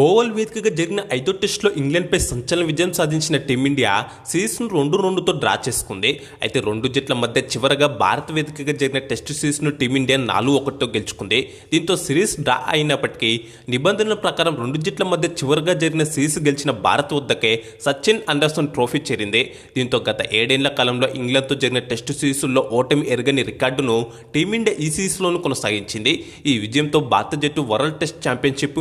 Oval వేదికగా జరిగిన 5వ టెస్టులో ఇంగ్లాండ్పై సంచలన విజయం సాధించిన టీమిండియా సిరీస్ను 2-2తో డ్రా చేసుకుంది. అయితే రెండు జట్ల మధ్య చివరగా భారత వేదికగా జరిగిన టెస్టు సిరీస్ను టీమిండియా 4-1తో గెలుచుకుంది. దీంతో సిరీస్ డ్రా అయినప్పటికీ నిబంధనల ప్రకారం రెండు జట్ల మధ్య చివరగా జరిగిన సిరీస్ గెలిచిన భారత్ వద్దకే సచిన్ అండర్సన్ ట్రోఫీ చేరింది. దీంతో గత 7 ఏళ్ల కాలంలో ఇంగ్లాండ్తో జరిగిన టెస్టు సిరీస్లో ఓటమి ఎరగని రికార్డును టీమిండియా ఈ సిరీస్లోనూ కొనసాగించింది. ఈ విజయంతో భారత జట్టు వరల్డ్ టెస్ట్ ఛాంపియన్షిప్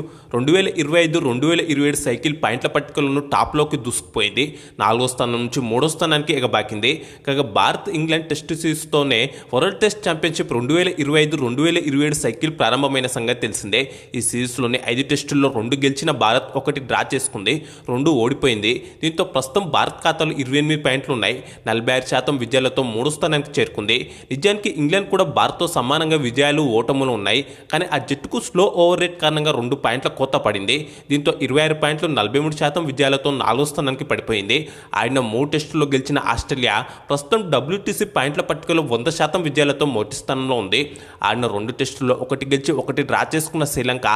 2025-2027 సైకిల్ పాయింట్ల పట్టికలను టాప్లోకి దూసుకుపోయింది. 4వ స్థానం నుంచి 3వ స్థానానికి ఎగబాకింది. కాగా భారత్ ఇంగ్లాండ్ టెస్ట్ సిరీస్తోనే వరల్డ్ టెస్ట్ ఛాంపియన్షిప్ 2025-2027 సైకిల్ ప్రారంభమైన సంగతి తెలిసిందే. ఈ సిరీస్లోని 5 టెస్టుల్లో 2 గెలిచిన భారత్ 1 డ్రా చేసుకుంది, 2 ఓడిపోయింది. దీంతో ప్రస్తుతం భారత్ ఖాతాలో 28 పాయింట్లు ఉన్నాయి. 46% విజయాలతో 3వ స్థానానికి చేరుకుంది. నిజానికి ఇంగ్లాండ్ కూడా భారత్తో సమానంగా విజయాలు ఓటములు ఉన్నాయి. కానీ ఆ జట్టుకు స్లో ఓవర్ రేట్ కారణంగా 2 పాయింట్ల కోత పడింది. దీంతో 26 పాయింట్లు 43% విజయాలతో 4వ స్థానానికి పడిపోయింది. ఆడిన 3 టెస్టుల్లో గెలిచిన ఆస్ట్రేలియా ప్రస్తుతం WTC పాయింట్ల పట్టికలో 100% విజయాలతో మొదటి స్థానంలో ఉంది. ఆడిన 2 టెస్టుల్లో 1 గెలిచి 1 డ్రా చేసుకున్న శ్రీలంక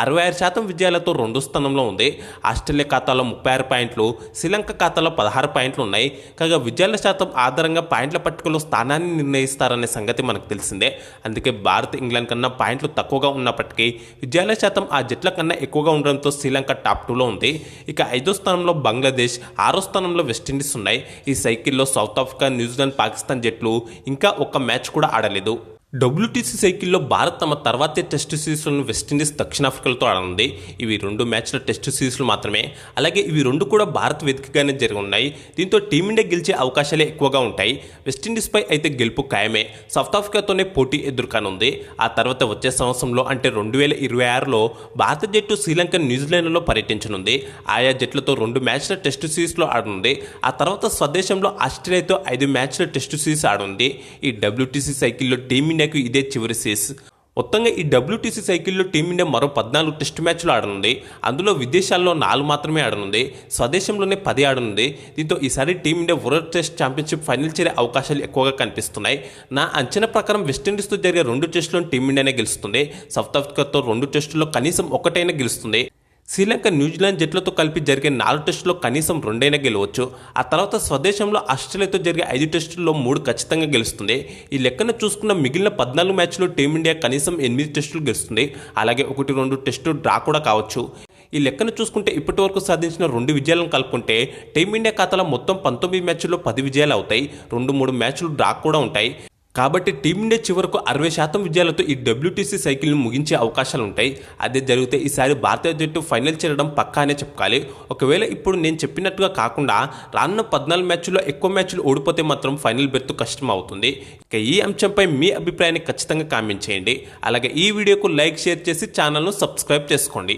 66% విజయాలతో 2వ స్థానంలో ఉంది. ఆస్ట్రేలియా ఖాతాలో 36 పాయింట్లు, శ్రీలంక ఖాతాలో 16 పాయింట్లు ఉన్నాయి. కాగా విజయాల శాతం ఆధారంగా పాయింట్ల పట్టికలో స్థానాన్ని నిర్ణయిస్తారనే సంగతి మనకు తెలిసిందే. అందుకే భారత్ ఇంగ్లాండ్ కన్నా పాయింట్లు తక్కువగా ఉన్నప్పటికీ విజయాల శాతం ఆ జట్ల కన్నా ఎక్కువగా ఉండడంతో శ్రీలంక టాప్ 2లో ఉంది. ఇక 5వ స్థానంలో బంగ్లాదేశ్, 6వ స్థానంలో వెస్టిండీస్ ఉన్నాయి. ఈ సైకిల్లో సౌత్ ఆఫ్రికా, న్యూజిలాండ్, పాకిస్తాన్ జట్లు ఇంకా ఒక్క మ్యాచ్ కూడా ఆడలేదు. WTC సైకిల్లో భారత్ తమ తర్వాతే టెస్టు సిరీస్లను వెస్టిండీస్, దక్షిణాఫ్రికాలతో ఆడనుంది. ఇవి 2 మ్యాచ్ల టెస్టు సిరీస్లు మాత్రమే. అలాగే ఇవి 2 కూడా భారత్ వేదికగానే జరిగి ఉన్నాయి. దీంతో టీమిండియా గెలిచే అవకాశాలే ఎక్కువగా ఉంటాయి. వెస్టిండీస్పై అయితే గెలుపు ఖాయమే. సౌత్ ఆఫ్రికాతోనే పోటీ ఎదుర్కానుంది. ఆ తర్వాత వచ్చే సంవత్సరంలో అంటే 2026లో భారత జట్టు శ్రీలంక, న్యూజిలాండ్లో పర్యటించనుంది. ఆయా జట్లతో 2 మ్యాచ్ల టెస్టు సిరీస్లో ఆడనుంది. ఆ తర్వాత స్వదేశంలో ఆస్ట్రేలియాతో 5 మ్యాచ్ల టెస్టు సిరీస్ ఆడనుంది. ఈ WTC సైకిల్లో టీమిండియా ఇదే చివరి సిరీస్. మొత్తంగా ఈ WTC సైకిల్లో టీమిండియా మరో 14 టెస్టు మ్యాచ్లు ఆడనుంది. అందులో విదేశాల్లో 4 మాత్రమే ఆడనుంది. స్వదేశంలోనే 10 ఆడనుంది. దీంతో ఈసారి team India world test championship final చేరే అవకాశాలు ఎక్కువగా కనిపిస్తున్నాయి. నా అంచనా ప్రకారం వెస్టిండీస్తో జరిగే 2 టెస్టులను టీమిండియానే గెలుస్తుంది. సౌత్ ఆఫ్రికాతో 2 టెస్టుల్లో కనీసం 1 గెలుస్తుంది. శ్రీలంక, న్యూజిలాండ్ జట్లతో కలిపి జరిగే 4 టెస్టుల్లో కనీసం 2 గెలవచ్చు. ఆ తర్వాత స్వదేశంలో ఆస్ట్రేలియాతో జరిగే 5 టెస్టుల్లో 3 ఖచ్చితంగా గెలుస్తుంది. ఈ లెక్కన చూసుకున్న మిగిలిన 14 మ్యాచ్లో టీమిండియా కనీసం 8 టెస్టులు గెలుస్తుంది. అలాగే 1-2 టెస్టు డ్రా కూడా కావచ్చు. ఈ లెక్కను చూసుకుంటే ఇప్పటి వరకు సాధించిన 2 విజయాలను కలుపుకుంటే టీమిండియా ఖాతాలో మొత్తం 19 మ్యాచ్ల్లో 10 విజయాలు అవుతాయి. 2-3 మ్యాచ్లు డ్రా కూడా ఉంటాయి. కాబట్టి టీమిండియా చివరకు 60% విజయాలతో ఈ WTC సైకిల్ను ముగించే అవకాశాలు ఉంటాయి. అదే జరిగితే ఈసారి భారతీయ జట్టు ఫైనల్ చేరడం పక్కానే చెప్పుకోవాలి. ఒకవేళ ఇప్పుడు నేను చెప్పినట్టుగా కాకుండా రానున్న 14 మ్యాచ్ల్లో ఎక్కువ మ్యాచ్లు ఓడిపోతే మాత్రం ఫైనల్ బెర్త్ కష్టం అవుతుంది. ఇక ఈ అంశంపై మీ అభిప్రాయాన్ని ఖచ్చితంగా కామెంట్ చేయండి. అలాగే ఈ వీడియోకు లైక్, షేర్ చేసి ఛానల్ను సబ్స్క్రైబ్ చేసుకోండి.